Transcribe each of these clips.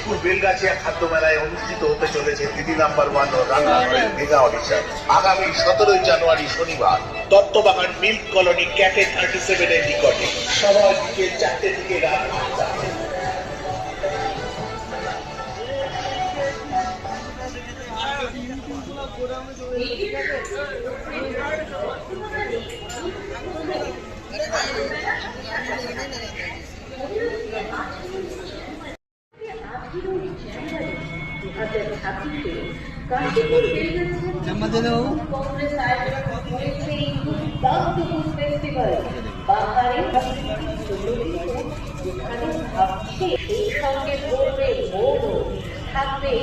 কাশীপুর বেলগাছিয়া খাদ্য মেলায় অনুষ্ঠিত হতে চলেছে দিদি নাম্বার 1 ও রান্নাঘরের মেগা অডিশন আগামী 17 জানুয়ারি শনিবার দত্তবাগান মিল্ক কলোনি ক্যাফে 37 এর নিকটে। সময় বিকেল 4টে থেকে রাত 8টা। কংগ্রেস আয়োজন করেছে ফেস্টিভ্যাল বাহারে যেখানে ভাবছে সেই সঙ্গে করবে বড় থাকবে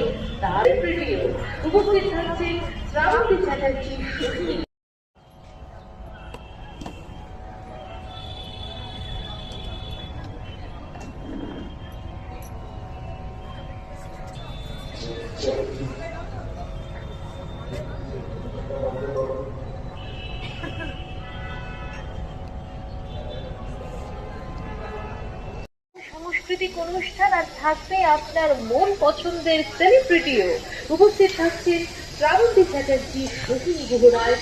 তার ভিডিও উপস্থিত থাকছে শ্রাবন্তী চ্যাটার্জি সুখী। সাংস্কৃতিক অনুষ্ঠান আর থাকবে আপনার মন পছন্দের সেলিব্রিটিও। উপস্থিত থাকছেন শ্রাবন্তী চ্যাটার্জি, শহীন গুহরাজ,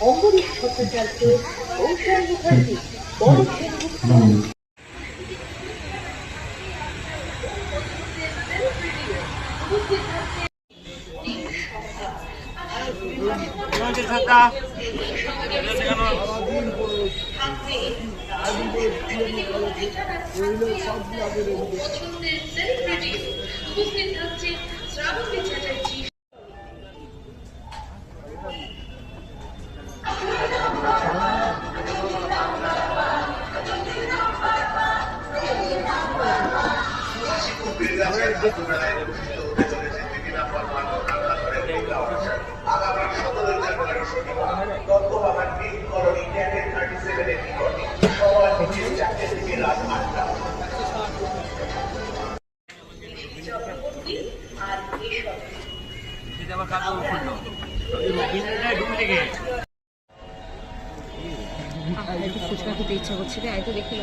অম্বরীশ ভট্টাচার্য, কৌশল মুখার্জি, বরফ সেনগুপ্ত। আগামী 17 জানুয়ারি শনিবার দত্তবাগান মিল্ক কলোনি ক্যাফে 37 এর নিকটে। সময় বিকেল 4টে থেকে রাত 8টা। ফুচকা খেতে ইচ্ছা করছে, তাই তো দেখি।